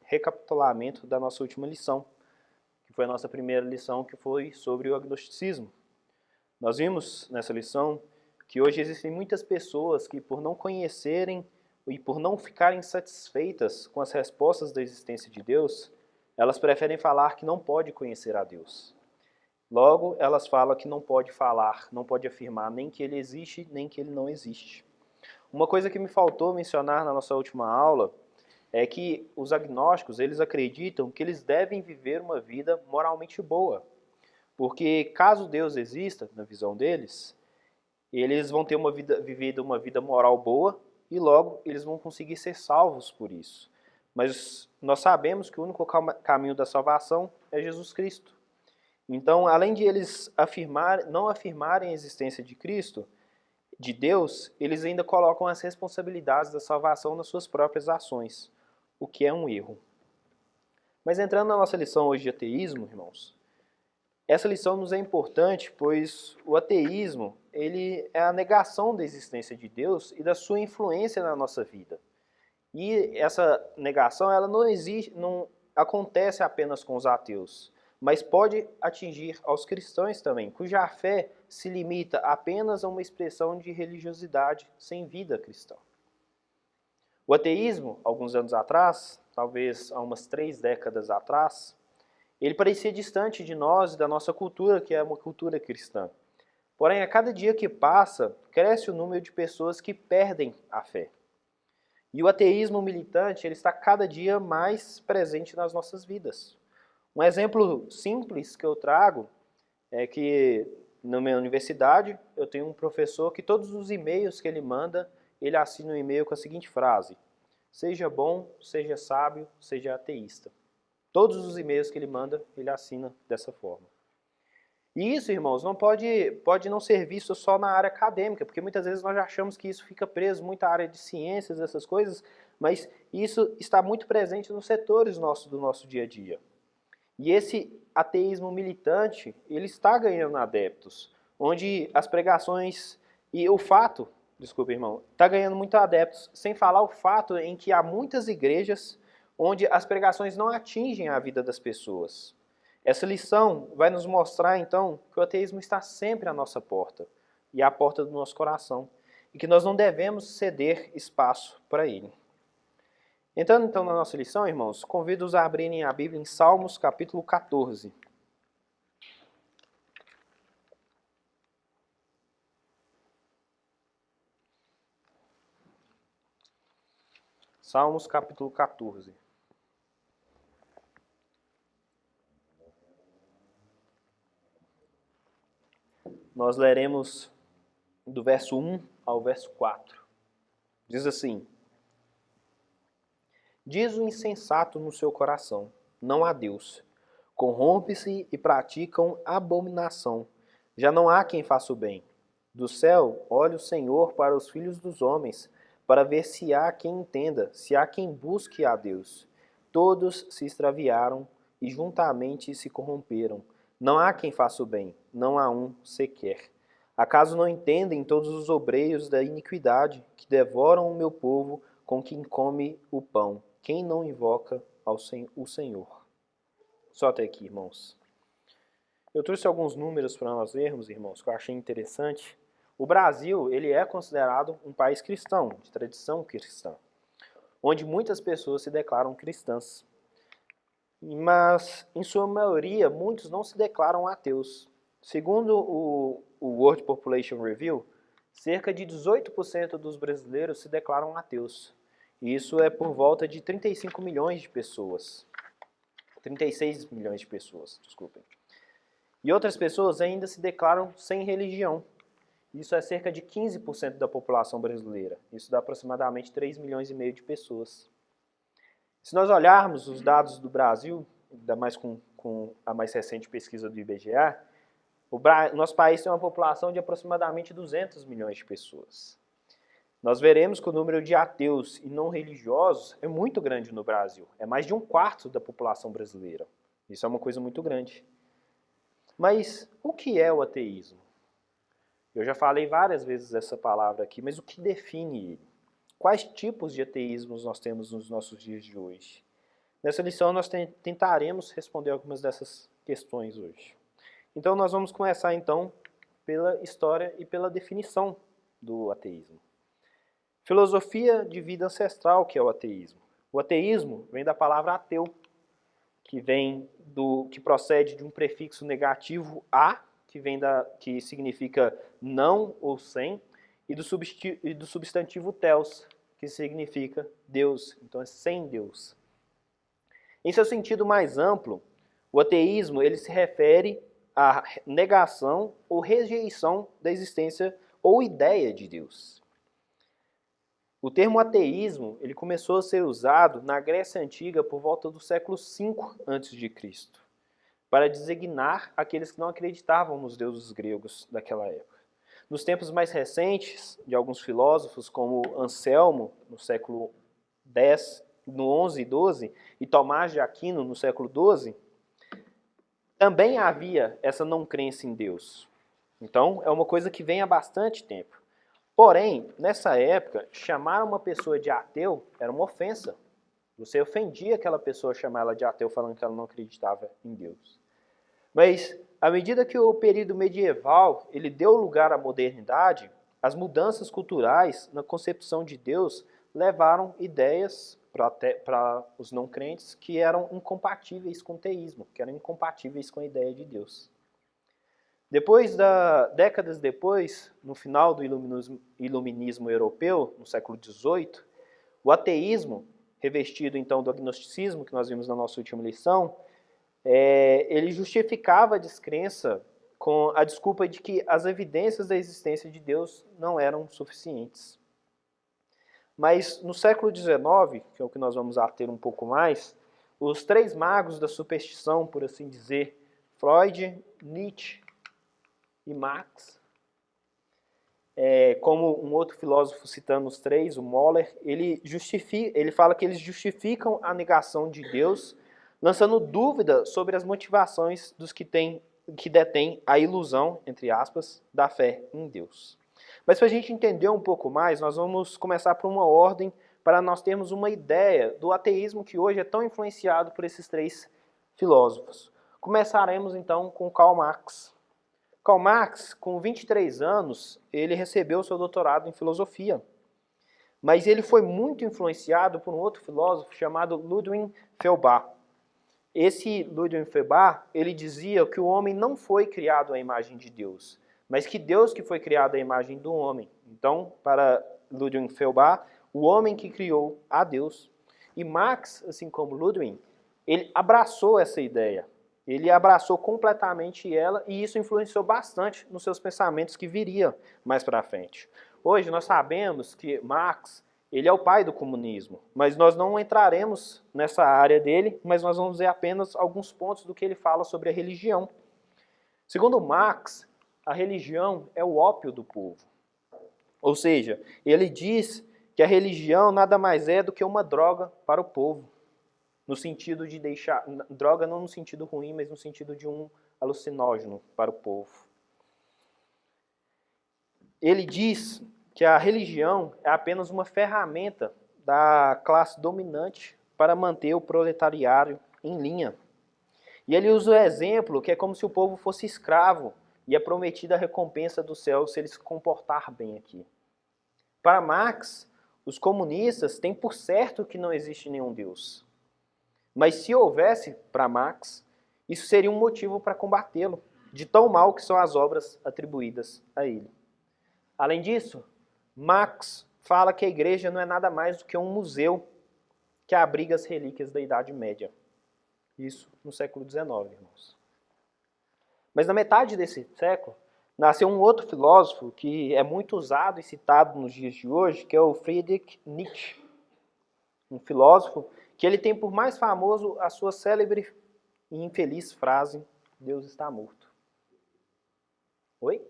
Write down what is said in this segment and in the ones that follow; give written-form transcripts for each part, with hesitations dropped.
recapitulamento da nossa última lição, que foi a nossa primeira lição, que foi sobre o agnosticismo. Nós vimos nessa lição que hoje existem muitas pessoas que, por não conhecerem e por não ficarem satisfeitas com as respostas da existência de Deus, elas preferem falar que não pode conhecer a Deus. Logo, elas falam que não pode falar, não pode afirmar nem que ele existe, nem que ele não existe. Uma coisa que me faltou mencionar na nossa última aula é que os agnósticos, eles acreditam que eles devem viver uma vida moralmente boa. Porque caso Deus exista, na visão deles, eles vão ter vivido uma vida moral boa e logo eles vão conseguir ser salvos por isso. Mas nós sabemos que o único caminho da salvação é Jesus Cristo. Então, além de eles não afirmarem a existência de Cristo, de Deus, eles ainda colocam as responsabilidades da salvação nas suas próprias ações, o que é um erro. Mas entrando na nossa lição hoje de ateísmo, irmãos, essa lição nos é importante, pois o ateísmo ele é a negação da existência de Deus e da sua influência na nossa vida. E essa negação ela não acontece apenas com os ateus, mas pode atingir aos cristãos também, cuja fé se limita apenas a uma expressão de religiosidade sem vida cristã. O ateísmo, alguns anos atrás, talvez há umas 3 décadas atrás, ele parecia distante de nós e da nossa cultura, que é uma cultura cristã. Porém, a cada dia que passa, cresce o número de pessoas que perdem a fé. E o ateísmo militante ele está cada dia mais presente nas nossas vidas. Um exemplo simples que eu trago é que na minha universidade eu tenho um professor que todos os e-mails que ele manda, ele assina um e-mail com a seguinte frase: seja bom, seja sábio, seja ateísta. Todos os e-mails que ele manda, ele assina dessa forma. E isso, irmãos, não pode não ser visto só na área acadêmica, porque muitas vezes nós achamos que isso fica preso muito à área de ciências, essas coisas, mas isso está muito presente nos setores do nosso dia a dia. E esse ateísmo militante, ele está ganhando adeptos, onde as pregações e o fato, desculpa, irmão, está ganhando muito adeptos, sem falar o fato em que há muitas igrejas onde as pregações não atingem a vida das pessoas. Essa lição vai nos mostrar, então, que o ateísmo está sempre à nossa porta, e à porta do nosso coração, e que nós não devemos ceder espaço para ele. Entrando então na nossa lição, irmãos, convido-os a abrirem a Bíblia em Salmos, capítulo 14. Salmos, capítulo 14. Nós leremos do verso 1 ao verso 4. Diz assim: diz o insensato no seu coração, não há Deus. Corrompe-se e praticam abominação. Já não há quem faça o bem. Do céu, olha o Senhor para os filhos dos homens, para ver se há quem entenda, se há quem busque a Deus. Todos se extraviaram e juntamente se corromperam. Não há quem faça o bem, não há um sequer. Acaso não entendem todos os obreiros da iniquidade que devoram o meu povo com quem come o pão? Quem não invoca o Senhor? Só até aqui, irmãos. Eu trouxe alguns números para nós vermos, irmãos, que eu achei interessante. O Brasil, ele é considerado um país cristão, de tradição cristã, onde muitas pessoas se declaram cristãs. Mas, em sua maioria, muitos não se declaram ateus. Segundo o World Population Review, cerca de 18% dos brasileiros se declaram ateus. E isso é por volta de 35 milhões de pessoas. 36 milhões de pessoas, desculpem. E outras pessoas ainda se declaram sem religião. Isso é cerca de 15% da população brasileira. Isso dá aproximadamente 3 milhões e meio de pessoas. Se nós olharmos os dados do Brasil, ainda mais com a mais recente pesquisa do IBGE, nosso país tem uma população de aproximadamente 200 milhões de pessoas. Nós veremos que o número de ateus e não religiosos é muito grande no Brasil. É mais de 1/4 da população brasileira. Isso é uma coisa muito grande. Mas o que é o ateísmo? Eu já falei várias vezes essa palavra aqui, mas o que define ele? Quais tipos de ateísmos nós temos nos nossos dias de hoje? Nessa lição nós tentaremos responder algumas dessas questões hoje. Então nós vamos começar então pela história e pela definição do ateísmo. Filosofia de vida ancestral, que é o ateísmo. O ateísmo vem da palavra ateu, que procede de um prefixo negativo a, que significa não ou sem, e do substantivo theos, que significa Deus, então é sem Deus. Em seu sentido mais amplo, o ateísmo ele se refere à negação ou rejeição da existência ou ideia de Deus. O termo ateísmo ele começou a ser usado na Grécia Antiga por volta do século V a.C., para designar aqueles que não acreditavam nos deuses gregos daquela época. Nos tempos mais recentes, de alguns filósofos, como Anselmo, no século X, no XI e XII, e Tomás de Aquino, no século XII, também havia essa não crença em Deus. Então, é uma coisa que vem há bastante tempo. Porém, nessa época, chamar uma pessoa de ateu era uma ofensa. Você ofendia aquela pessoa, chamar ela de ateu, falando que ela não acreditava em Deus. Mas, à medida que o período medieval ele deu lugar à modernidade, as mudanças culturais na concepção de Deus levaram ideias para os não crentes que eram incompatíveis com o teísmo, que eram incompatíveis com a ideia de Deus. Décadas depois, no final do iluminismo europeu, no século XVIII, o ateísmo, revestido então do agnosticismo, que nós vimos na nossa última lição, ele justificava a descrença com a desculpa de que as evidências da existência de Deus não eram suficientes. Mas no século XIX, que é o que nós vamos ater um pouco mais, os três magos da superstição, por assim dizer, Freud, Nietzsche e Marx, como um outro filósofo citando os três, o Moller, ele fala que eles justificam a negação de Deus, lançando dúvida sobre as motivações dos que detêm a ilusão, entre aspas, da fé em Deus. Mas para a gente entender um pouco mais, nós vamos começar por uma ordem para nós termos uma ideia do ateísmo que hoje é tão influenciado por esses três filósofos. Começaremos então com Karl Marx. Karl Marx, com 23 anos, ele recebeu seu doutorado em filosofia. Mas ele foi muito influenciado por um outro filósofo chamado Ludwig Feuerbach. Esse Ludwig Feuerbach, ele dizia que o homem não foi criado à imagem de Deus, mas que Deus que foi criado à imagem do homem. Então, para Ludwig Feuerbach, o homem que criou a Deus. E Marx, assim como Ludwig, ele abraçou essa ideia. Ele abraçou completamente ela e isso influenciou bastante nos seus pensamentos que viria mais para frente. Hoje nós sabemos que Marx ele é o pai do comunismo, mas nós não entraremos nessa área dele, mas nós vamos ver apenas alguns pontos do que ele fala sobre a religião. Segundo Marx, a religião é o ópio do povo. Ou seja, ele diz que a religião nada mais é do que uma droga para o povo. No sentido de deixar... Droga não no sentido ruim, mas no sentido de um alucinógeno para o povo. Ele diz que a religião é apenas uma ferramenta da classe dominante para manter o proletariado em linha. E ele usa o exemplo que é como se o povo fosse escravo e é prometida a recompensa do céu se ele se comportar bem aqui. Para Marx, os comunistas têm por certo que não existe nenhum Deus. Mas se houvesse, para Marx, isso seria um motivo para combatê-lo, de tão mal que são as obras atribuídas a ele. Além disso, Marx fala que a igreja não é nada mais do que um museu que abriga as relíquias da Idade Média. Isso no século XIX, irmãos. Mas na metade desse século, nasceu um outro filósofo que é muito usado e citado nos dias de hoje, que é o Friedrich Nietzsche. Um filósofo que ele tem por mais famoso a sua célebre e infeliz frase, Deus está morto. Oi?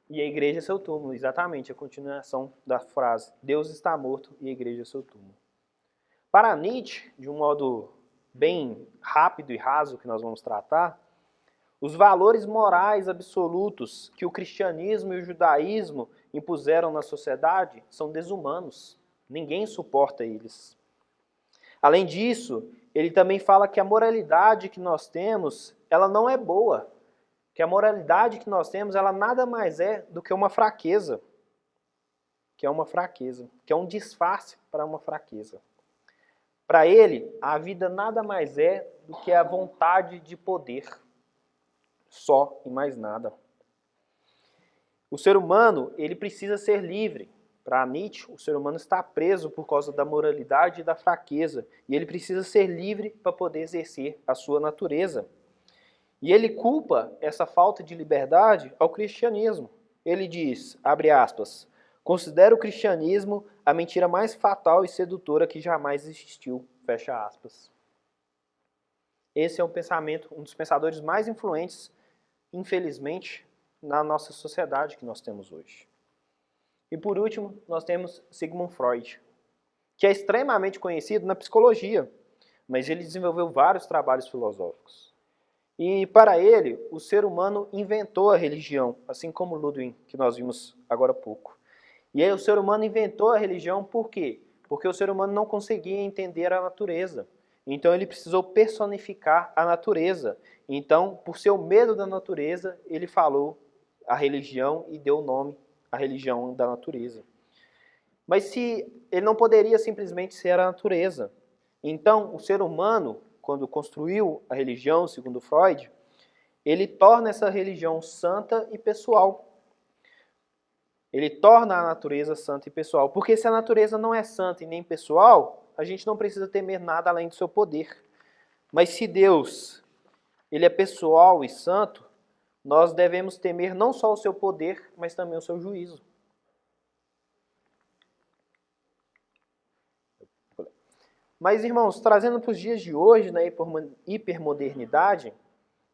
E a igreja é seu túmulo, exatamente, a continuação da frase, Deus está morto e a igreja é seu túmulo. Para Nietzsche, de um modo bem rápido e raso que nós vamos tratar, os valores morais absolutos que o cristianismo e o judaísmo impuseram na sociedade são desumanos. Ninguém suporta eles. Além disso, ele também fala que a moralidade que nós temos, ela não é boa. Que a moralidade que nós temos, ela nada mais é do que uma fraqueza. Que é um disfarce para uma fraqueza. Para ele, a vida nada mais é do que a vontade de poder. Só e mais nada. O ser humano, ele precisa ser livre. Para Nietzsche, o ser humano está preso por causa da moralidade e da fraqueza. E ele precisa ser livre para poder exercer a sua natureza. E ele culpa essa falta de liberdade ao cristianismo. Ele diz, abre aspas, considera o cristianismo a mentira mais fatal e sedutora que jamais existiu, fecha aspas. Esse é um dos pensadores mais influentes, infelizmente, na nossa sociedade que nós temos hoje. E por último, nós temos Sigmund Freud, que é extremamente conhecido na psicologia, mas ele desenvolveu vários trabalhos filosóficos. E para ele, o ser humano inventou a religião, assim como Ludwig, que nós vimos agora há pouco. E aí o ser humano inventou a religião por quê? Porque o ser humano não conseguia entender a natureza. Então ele precisou personificar a natureza. Então, por seu medo da natureza, ele falou a religião e deu o nome à religião da natureza. Mas se ele não poderia simplesmente ser a natureza. Então, o ser humano, quando construiu a religião, segundo Freud, ele torna essa religião santa e pessoal. Ele torna a natureza santa e pessoal. Porque se a natureza não é santa e nem pessoal, a gente não precisa temer nada além do seu poder. Mas se Deus, ele é pessoal e santo, nós devemos temer não só o seu poder, mas também o seu juízo. Mas, irmãos, trazendo para os dias de hoje, na hipermodernidade,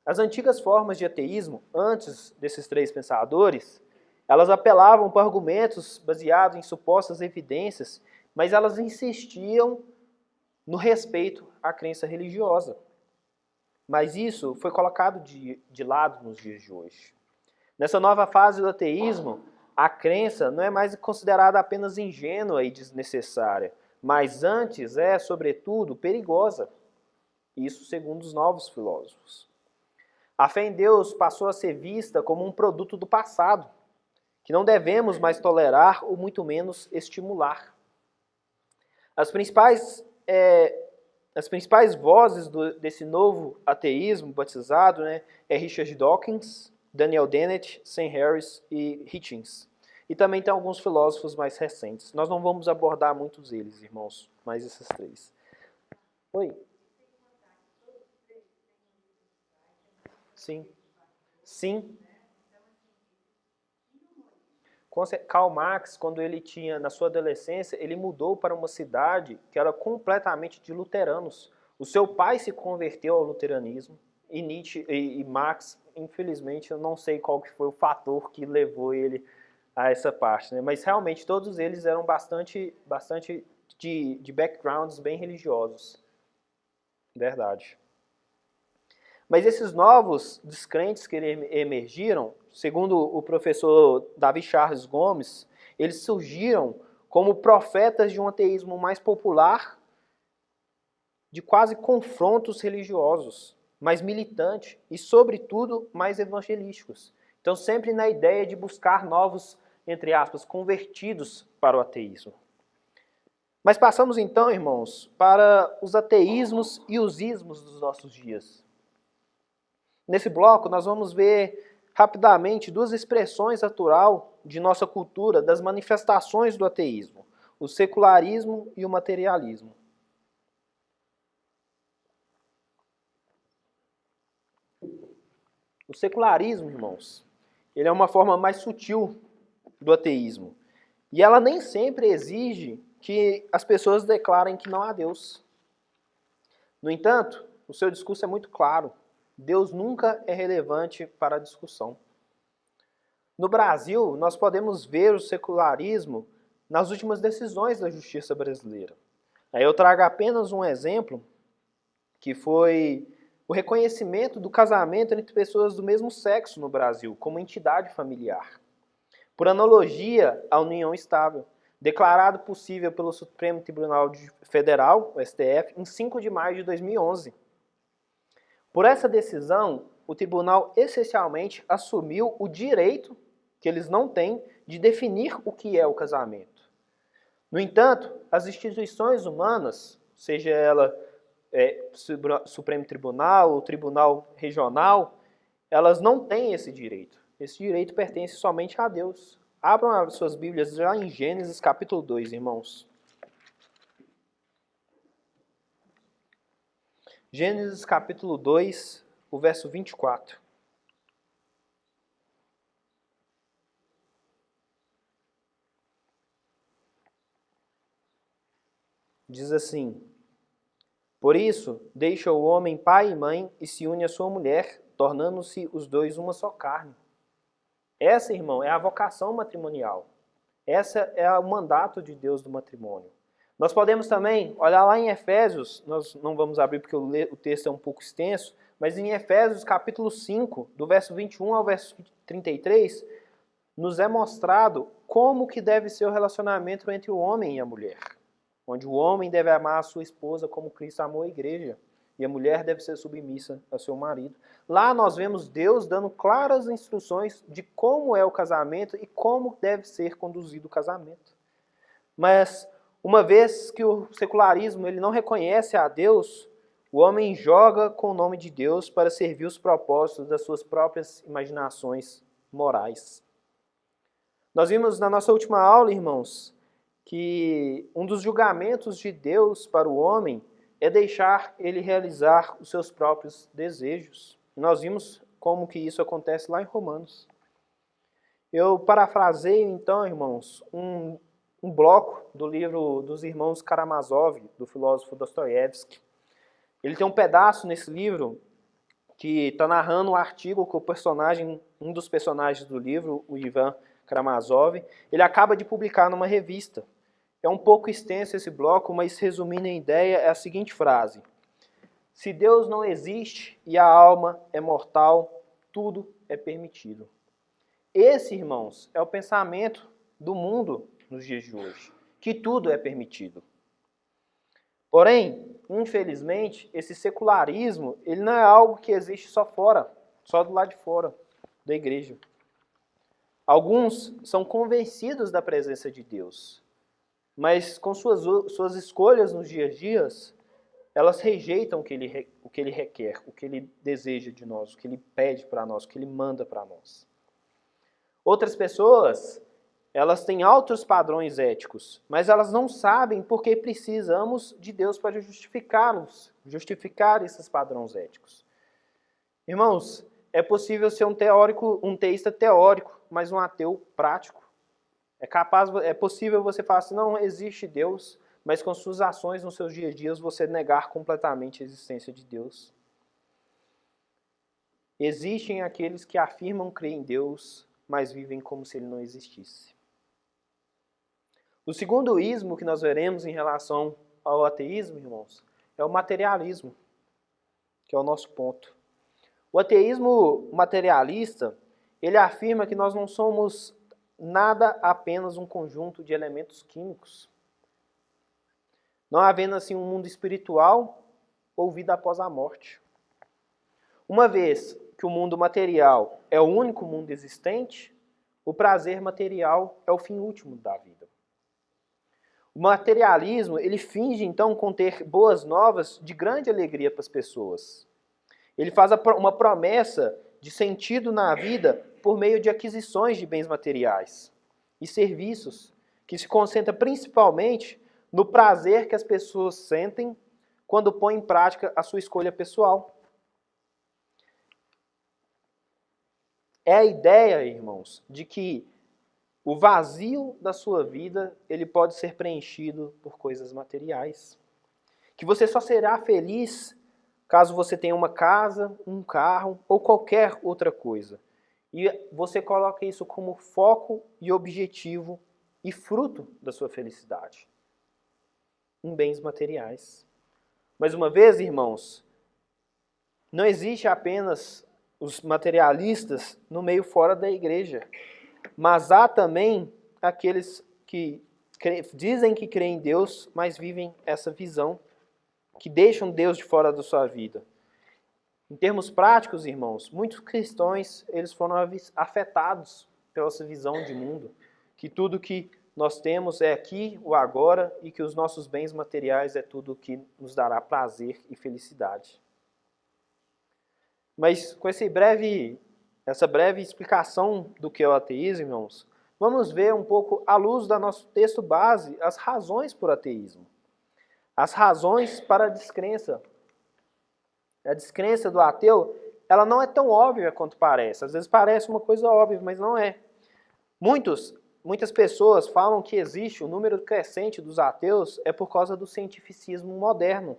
as antigas formas de ateísmo, antes desses três pensadores, elas apelavam para argumentos baseados em supostas evidências, mas elas insistiam no respeito à crença religiosa. Mas isso foi colocado de lado nos dias de hoje. Nessa nova fase do ateísmo, a crença não é mais considerada apenas ingênua e desnecessária, mas antes é, sobretudo, perigosa. Isso segundo os novos filósofos. A fé em Deus passou a ser vista como um produto do passado, que não devemos mais tolerar ou muito menos estimular. As principais vozes desse novo ateísmo batizado, é Richard Dawkins, Daniel Dennett, Sam Harris e Hitchens. E também tem alguns filósofos mais recentes. Nós não vamos abordar muitos deles, irmãos, mas esses três. Oi? Sim. Sim. Karl Marx, quando ele tinha, na sua adolescência, ele mudou para uma cidade que era completamente de luteranos. O seu pai se converteu ao luteranismo e Nietzsche e Marx, infelizmente, eu não sei qual que foi o fator que levou ele a essa parte, mas realmente todos eles eram bastante de backgrounds bem religiosos. Verdade. Mas esses novos descrentes que emergiram, segundo o professor Davi Charles Gomes, eles surgiram como profetas de um ateísmo mais popular, de quase confrontos religiosos, mais militante e, sobretudo, mais evangelísticos. Então, sempre na ideia de buscar novos, entre aspas, convertidos para o ateísmo. Mas passamos então, irmãos, para os ateísmos e os ismos dos nossos dias. Nesse bloco, nós vamos ver rapidamente duas expressões natural de nossa cultura das manifestações do ateísmo, o secularismo e o materialismo. O secularismo, irmãos, ele é uma forma mais sutil do ateísmo. E ela nem sempre exige que as pessoas declarem que não há Deus. No entanto, o seu discurso é muito claro. Deus nunca é relevante para a discussão. No Brasil, nós podemos ver o secularismo nas últimas decisões da justiça brasileira. Aí eu trago apenas um exemplo, que foi o reconhecimento do casamento entre pessoas do mesmo sexo no Brasil, como entidade familiar. Por analogia à união estável. declarado possível pelo Supremo Tribunal Federal, o STF, em 5 de maio de 2011. Por essa decisão, o tribunal essencialmente assumiu o direito que eles não têm de definir o que é o casamento. No entanto, as instituições humanas, seja ela Supremo Tribunal ou Tribunal Regional, elas não têm esse direito. Esse direito pertence somente a Deus. Abram as suas Bíblias já em Gênesis capítulo 2, irmãos. Gênesis capítulo 2, o verso 24. Diz assim: por isso, deixa o homem pai e mãe e se une à sua mulher, tornando-se os dois uma só carne. Essa, irmão, é a vocação matrimonial. Essa é o mandato de Deus do matrimônio. Nós podemos também olhar lá em Efésios, nós não vamos abrir porque o texto é um pouco extenso, mas em Efésios capítulo 5, do verso 21 ao verso 33, nos é mostrado como que deve ser o relacionamento entre o homem e a mulher. Onde o homem deve amar a sua esposa como Cristo amou a igreja, e a mulher deve ser submissa ao seu marido. Lá nós vemos Deus dando claras instruções de como é o casamento e como deve ser conduzido o casamento. Mas, uma vez que o secularismo ele não reconhece a Deus, o homem joga com o nome de Deus para servir os propósitos das suas próprias imaginações morais. Nós vimos na nossa última aula, irmãos, que um dos julgamentos de Deus para o homem é deixar ele realizar os seus próprios desejos. Nós vimos como que isso acontece lá em Romanos. Eu parafraseio então, irmãos, um bloco do livro dos irmãos Karamazov, do filósofo Dostoiévski. Ele tem um pedaço nesse livro que está narrando um artigo que um dos personagens do livro, o Ivan Karamazov, ele acaba de publicar numa revista. É um pouco extenso esse bloco, mas resumindo a ideia é a seguinte frase: se Deus não existe e a alma é mortal, tudo é permitido. Esse, irmãos, é o pensamento do mundo nos dias de hoje, que tudo é permitido. Porém, infelizmente, esse secularismo, ele não é algo que existe só fora, só do lado de fora da igreja. Alguns são convencidos da presença de Deus, mas com suas escolhas nos dias a dias, elas rejeitam o que ele requer, o que ele deseja de nós, o que ele pede para nós, o que ele manda para nós. Outras pessoas, elas têm altos padrões éticos, mas elas não sabem porque precisamos de Deus para justificar esses padrões éticos. Irmãos, é possível ser um teísta teórico, mas um ateu prático. É possível você falar assim, não existe Deus, mas com suas ações nos seus dias a dias você negar completamente a existência de Deus. Existem aqueles que afirmam crer em Deus, mas vivem como se ele não existisse. O segundo ismo que nós veremos em relação ao ateísmo, irmãos, é o materialismo, que é o nosso ponto. O ateísmo materialista, ele afirma que nós não somos nada apenas um conjunto de elementos químicos. Não havendo assim um mundo espiritual ou vida após a morte. Uma vez que o mundo material é o único mundo existente, o prazer material é o fim último da vida. O materialismo, ele finge então conter boas novas de grande alegria para as pessoas. Ele faz uma promessa de sentido na vida por meio de aquisições de bens materiais e serviços, que se concentra principalmente no prazer que as pessoas sentem quando põem em prática a sua escolha pessoal. É a ideia, irmãos, de que o vazio da sua vida ele pode ser preenchido por coisas materiais. Que você só será feliz caso você tenha uma casa, um carro ou qualquer outra coisa. E você coloca isso como foco e objetivo e fruto da sua felicidade em bens materiais. Mais uma vez, irmãos, não existe apenas os materialistas no meio fora da igreja, mas há também aqueles que dizem que creem em Deus, mas vivem essa visão, que deixam Deus de fora da sua vida. Em termos práticos, irmãos, muitos cristãos eles foram afetados pela essa visão de mundo, que tudo que nós temos é aqui, o agora, e que os nossos bens materiais é tudo que nos dará prazer e felicidade. Mas com essa breve explicação do que é o ateísmo, irmãos, vamos ver um pouco, à luz do nosso texto base, as razões por ateísmo. As razões para a descrença. A descrença do ateu, ela não é tão óbvia quanto parece. Às vezes parece uma coisa óbvia, mas não é. Muitas pessoas falam que existe um número crescente dos ateus é por causa do cientificismo moderno.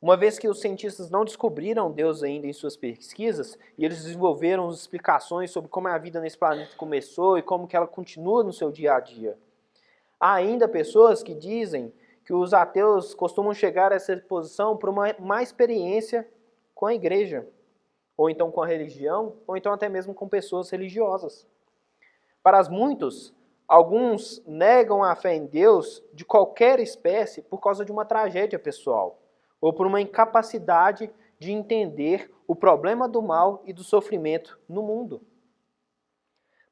Uma vez que os cientistas não descobriram Deus ainda em suas pesquisas, e eles desenvolveram explicações sobre como a vida nesse planeta começou e como que ela continua no seu dia a dia. Há ainda pessoas que dizem que os ateus costumam chegar a essa posição por uma má experiência com a igreja, ou então com a religião, ou então até mesmo com pessoas religiosas. Para muitos, alguns negam a fé em Deus de qualquer espécie por causa de uma tragédia pessoal, ou por uma incapacidade de entender o problema do mal e do sofrimento no mundo.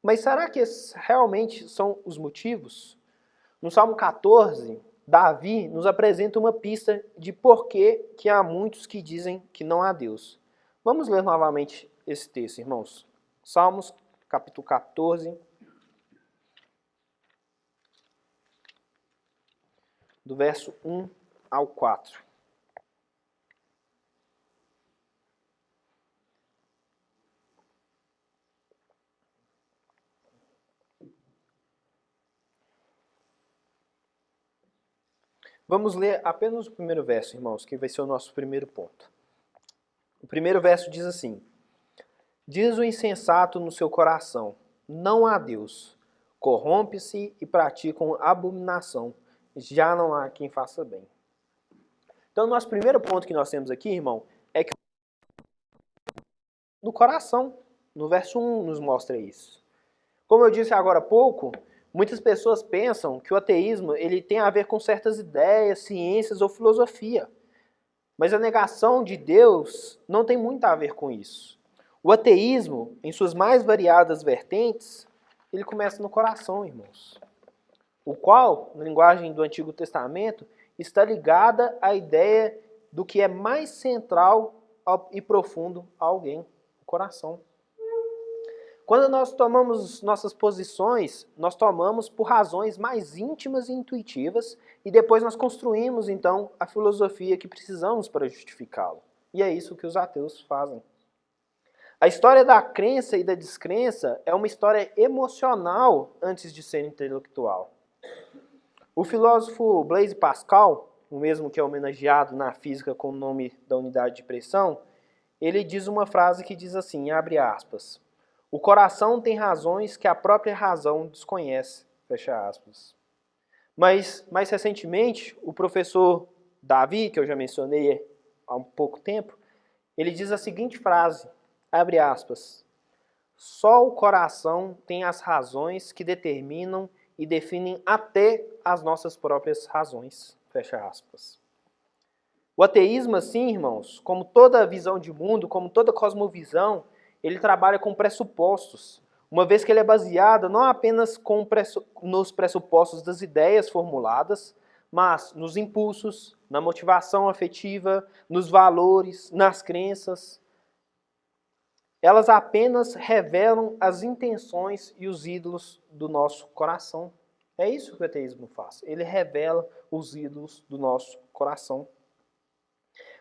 Mas será que esses realmente são os motivos? No Salmo 14, Davi nos apresenta uma pista de por que há muitos que dizem que não há Deus. Vamos ler novamente esse texto, irmãos. Salmos, capítulo 14, do verso 1 ao 4. Vamos ler apenas o primeiro verso, irmãos, que vai ser o nosso primeiro ponto. O primeiro verso diz assim: diz o insensato no seu coração, não há Deus. Corrompe-se e praticam abominação. Já não há quem faça bem. Então, o nosso primeiro ponto que nós temos aqui, irmão, é que no coração, no verso 1 nos mostra isso. Como eu disse agora há pouco, muitas pessoas pensam que o ateísmo ele tem a ver com certas ideias, ciências ou filosofia. Mas a negação de Deus não tem muito a ver com isso. O ateísmo, em suas mais variadas vertentes, ele começa no coração, irmãos. O qual, na linguagem do Antigo Testamento, está ligada à ideia do que é mais central e profundo a alguém, o coração. Quando nós tomamos nossas posições, nós tomamos por razões mais íntimas e intuitivas e depois nós construímos, então, a filosofia que precisamos para justificá-lo. E é isso que os ateus fazem. A história da crença e da descrença é uma história emocional antes de ser intelectual. O filósofo Blaise Pascal, o mesmo que é homenageado na física com o nome da unidade de pressão, ele diz uma frase que diz assim, abre aspas, o coração tem razões que a própria razão desconhece, fecha aspas. Mas, mais recentemente, o professor Davi, que eu já mencionei há um pouco tempo, ele diz a seguinte frase, abre aspas, só o coração tem as razões que determinam e definem até as nossas próprias razões, fecha aspas. O ateísmo, assim, irmãos, como toda visão de mundo, como toda cosmovisão, ele trabalha com pressupostos, uma vez que ele é baseado não apenas nos pressupostos das ideias formuladas, mas nos impulsos, na motivação afetiva, nos valores, nas crenças. Elas apenas revelam as intenções e os ídolos do nosso coração. É isso que o ateísmo faz. Ele revela os ídolos do nosso coração.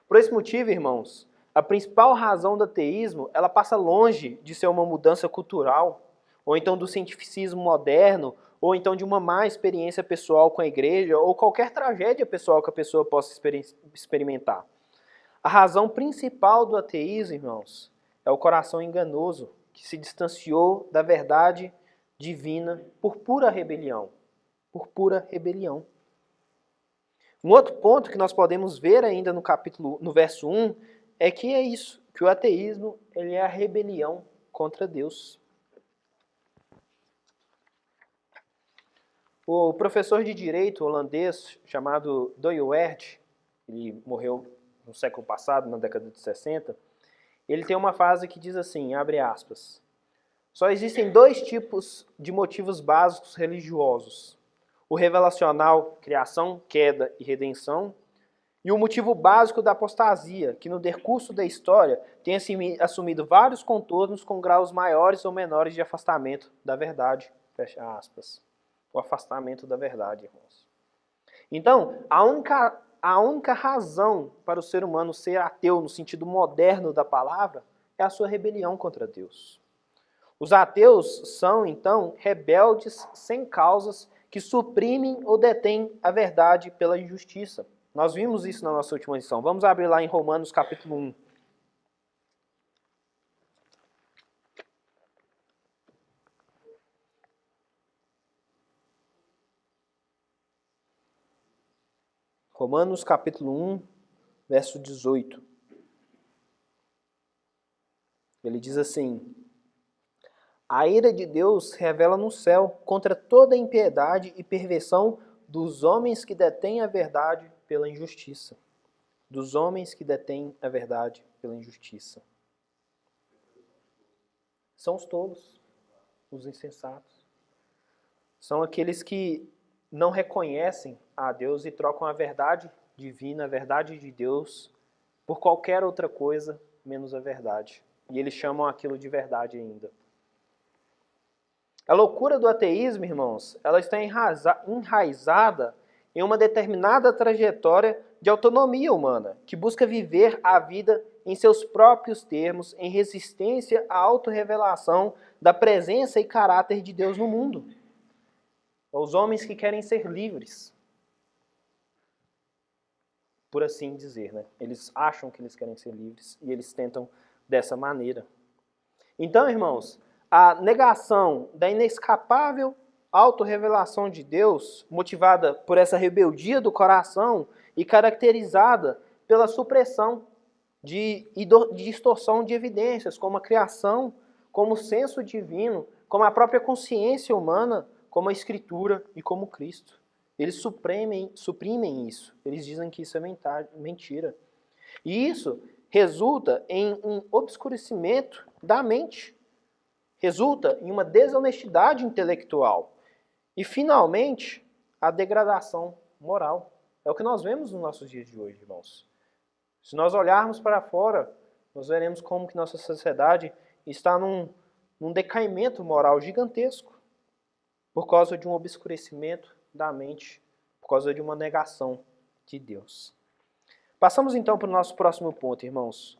Por esse motivo, irmãos, a principal razão do ateísmo, ela passa longe de ser uma mudança cultural, ou então do cientificismo moderno, ou então de uma má experiência pessoal com a igreja, ou qualquer tragédia pessoal que a pessoa possa experimentar. A razão principal do ateísmo, irmãos, é o coração enganoso, que se distanciou da verdade divina por pura rebelião. Por pura rebelião. Um outro ponto que nós podemos ver ainda no verso 1, é que é isso, que o ateísmo ele é a rebelião contra Deus. O professor de direito holandês chamado Doyle, ele morreu no século passado, na década de 60, ele tem uma frase que diz assim, abre aspas, só existem dois tipos de motivos básicos religiosos, o revelacional, criação, queda e redenção, e o motivo básico da apostasia, que no decurso da história tem assumido vários contornos com graus maiores ou menores de afastamento da verdade, fecha aspas. O afastamento da verdade, irmãos. Então, a única razão para o ser humano ser ateu no sentido moderno da palavra é a sua rebelião contra Deus. Os ateus são, então, rebeldes sem causas que suprimem ou detêm a verdade pela injustiça. Nós vimos isso na nossa última lição. Vamos abrir lá em Romanos capítulo 1. Romanos capítulo 1, verso 18. Ele diz assim, a ira de Deus revela no céu contra toda impiedade e perversão dos homens que detêm a verdade pela injustiça. Dos homens que detêm a verdade pela injustiça. São os tolos, os insensatos. São aqueles que não reconhecem a Deus e trocam a verdade divina, a verdade de Deus, por qualquer outra coisa menos a verdade. E eles chamam aquilo de verdade ainda. A loucura do ateísmo, irmãos, ela está enraizada em uma determinada trajetória de autonomia humana, que busca viver a vida em seus próprios termos, em resistência à autorrevelação da presença e caráter de Deus no mundo. Os homens que querem ser livres, por assim dizer, né? Eles acham que eles querem ser livres e eles tentam dessa maneira. Então, irmãos, a negação da inescapável autorrevelação de Deus, motivada por essa rebeldia do coração e caracterizada pela supressão de distorção de evidências, como a criação, como o senso divino, como a própria consciência humana, como a Escritura e como Cristo. Eles suprimem isso. Eles dizem que isso é mentira. E isso resulta em um obscurecimento da mente. Resulta em uma desonestidade intelectual. E, finalmente, a degradação moral. É o que nós vemos nos nossos dias de hoje, irmãos. Se nós olharmos para fora, nós veremos como que nossa sociedade está num decaimento moral gigantesco. Por causa de um obscurecimento da mente, por causa de uma negação de Deus. Passamos então para o nosso próximo ponto, irmãos.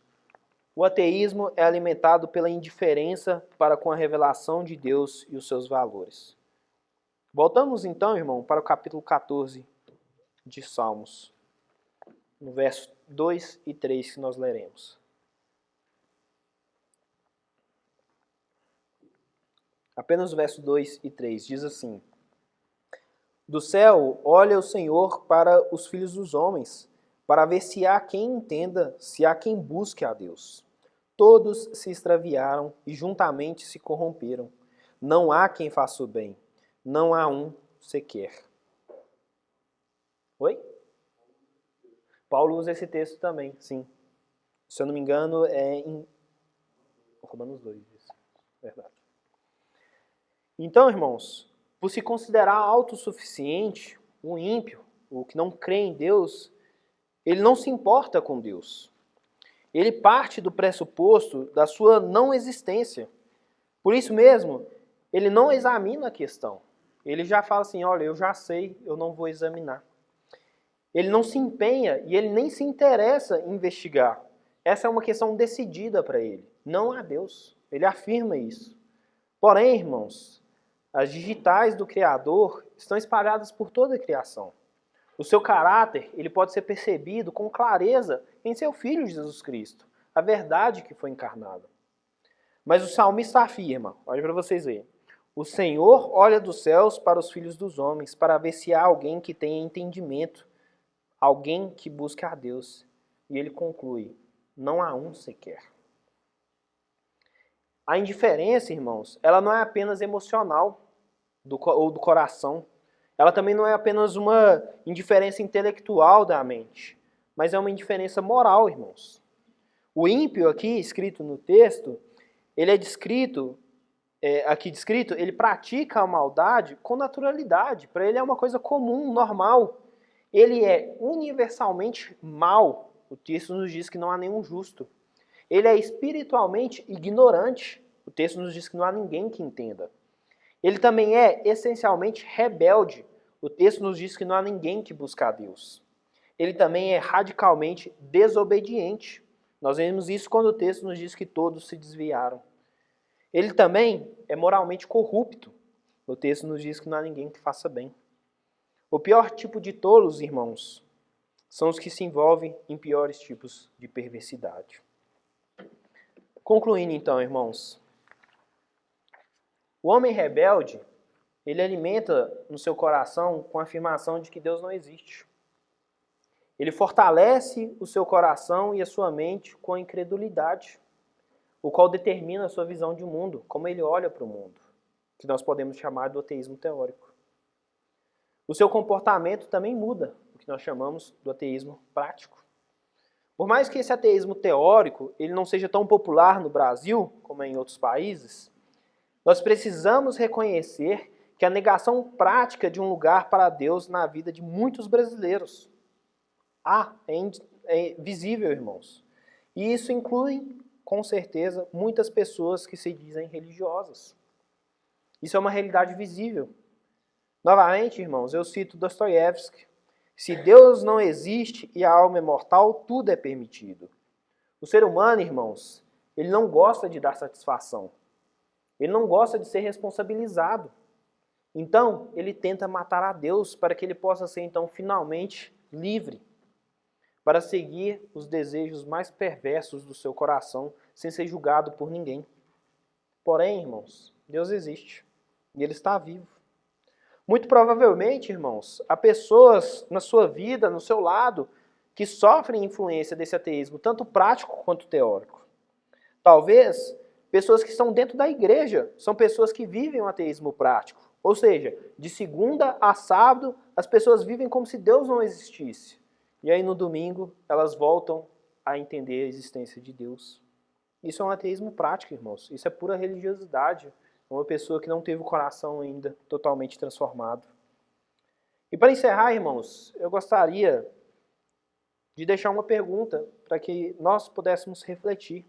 O ateísmo é alimentado pela indiferença para com a revelação de Deus e os seus valores. Voltamos então, irmão, para o capítulo 14 de Salmos, no verso 2 e 3 que nós leremos. Apenas o verso 2 e 3 diz assim: do céu olha o Senhor para os filhos dos homens, para ver se há quem entenda, se há quem busque a Deus. Todos se extraviaram e juntamente se corromperam. Não há quem faça o bem, não há um sequer. Oi? Paulo usa esse texto também, sim. Se eu não me engano, é em Romanos 2, isso. Verdade. Então, irmãos, por se considerar autossuficiente, o ímpio, o que não crê em Deus, ele não se importa com Deus. Ele parte do pressuposto da sua não existência. Por isso mesmo, ele não examina a questão. Ele já fala assim, olha, eu já sei, eu não vou examinar. Ele não se empenha e ele nem se interessa em investigar. Essa é uma questão decidida para ele, não a Deus. Ele afirma isso. Porém, irmãos, as digitais do Criador estão espalhadas por toda a criação. O seu caráter ele pode ser percebido com clareza em seu Filho Jesus Cristo, a verdade que foi encarnada. Mas o salmista afirma, olha para vocês verem, o Senhor olha dos céus para os filhos dos homens, para ver se há alguém que tenha entendimento, alguém que busque a Deus. E ele conclui, não há um sequer. A indiferença, irmãos, ela não é apenas emocional ou do coração. Ela também não é apenas uma indiferença intelectual da mente, mas é uma indiferença moral, irmãos. O ímpio aqui, escrito no texto, ele é descrito, ele pratica a maldade com naturalidade. Para ele é uma coisa comum, normal. Ele é universalmente mau. O texto nos diz que não há nenhum justo. Ele é espiritualmente ignorante. O texto nos diz que não há ninguém que entenda. Ele também é essencialmente rebelde. O texto nos diz que não há ninguém que busca a Deus. Ele também é radicalmente desobediente. Nós vemos isso quando o texto nos diz que todos se desviaram. Ele também é moralmente corrupto. O texto nos diz que não há ninguém que faça bem. O pior tipo de tolos, irmãos, são os que se envolvem em piores tipos de perversidade. Concluindo então, irmãos, o homem rebelde, ele alimenta no seu coração com a afirmação de que Deus não existe. Ele fortalece o seu coração e a sua mente com a incredulidade, o qual determina a sua visão de mundo, como ele olha para o mundo, que nós podemos chamar do ateísmo teórico. O seu comportamento também muda, o que nós chamamos do ateísmo prático. Por mais que esse ateísmo teórico ele não seja tão popular no Brasil como é em outros países, nós precisamos reconhecer que a negação prática de um lugar para Deus na vida de muitos brasileiros é visível, irmãos. E isso inclui, com certeza, muitas pessoas que se dizem religiosas. Isso é uma realidade visível. Novamente, irmãos, eu cito Dostoiévski. Se Deus não existe e a alma é mortal, tudo é permitido. O ser humano, irmãos, ele não gosta de dar satisfação. Ele não gosta de ser responsabilizado. Então, ele tenta matar a Deus para que ele possa ser, então, finalmente livre, para seguir os desejos mais perversos do seu coração, sem ser julgado por ninguém. Porém, irmãos, Deus existe e Ele está vivo. Muito provavelmente, irmãos, há pessoas na sua vida, no seu lado, que sofrem influência desse ateísmo, tanto prático quanto teórico. Talvez pessoas que estão dentro da igreja são pessoas que vivem um ateísmo prático. Ou seja, de segunda a sábado, as pessoas vivem como se Deus não existisse. E aí no domingo, elas voltam a entender a existência de Deus. Isso é um ateísmo prático, irmãos. Isso é pura religiosidade. Uma pessoa que não teve o coração ainda totalmente transformado. E para encerrar, irmãos, eu gostaria de deixar uma pergunta para que nós pudéssemos refletir,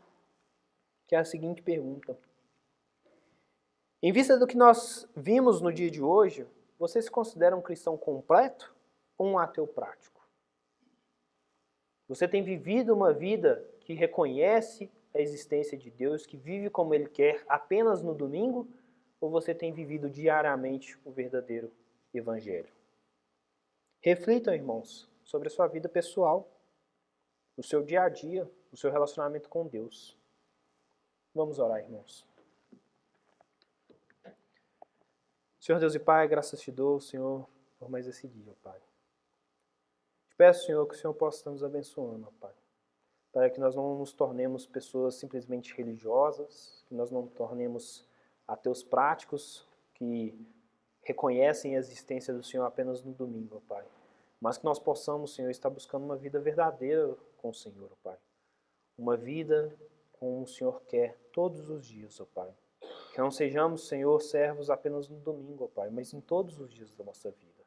que é a seguinte pergunta. Em vista do que nós vimos no dia de hoje, você se considera um cristão completo ou um ateu prático? Você tem vivido uma vida que reconhece a existência de Deus, que vive como Ele quer apenas no domingo, ou você tem vivido diariamente o verdadeiro Evangelho? Reflitam, irmãos, sobre a sua vida pessoal, o seu dia a dia, o seu relacionamento com Deus. Vamos orar, irmãos. Senhor Deus e Pai, graças te dou, Senhor, por mais esse dia, Pai. Te peço, Senhor, que o Senhor possa estar nos abençoando, Pai, para que nós não nos tornemos pessoas simplesmente religiosas, que nós não tornemos ateus práticos, que reconhecem a existência do Senhor apenas no domingo, Pai. Mas que nós possamos, Senhor, estar buscando uma vida verdadeira com o Senhor, Pai. Uma vida como o Senhor quer todos os dias, ó Pai. Que não sejamos, Senhor, servos apenas no domingo, ó Pai, mas em todos os dias da nossa vida.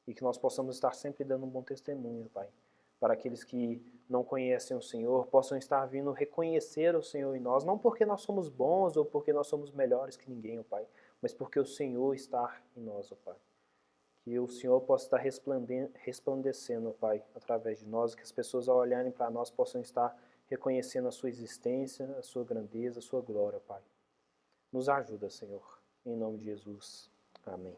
E que nós possamos estar sempre dando um bom testemunho, Pai, para aqueles que não conhecem o Senhor, possam estar vindo reconhecer o Senhor em nós, não porque nós somos bons ou porque nós somos melhores que ninguém, ó Pai, mas porque o Senhor está em nós, ó Pai. Que o Senhor possa estar resplandecendo, ó Pai, através de nós, que as pessoas ao olharem para nós possam estar reconhecendo a sua existência, a sua grandeza, a sua glória, Pai. Nos ajuda, Senhor. Em nome de Jesus. Amém.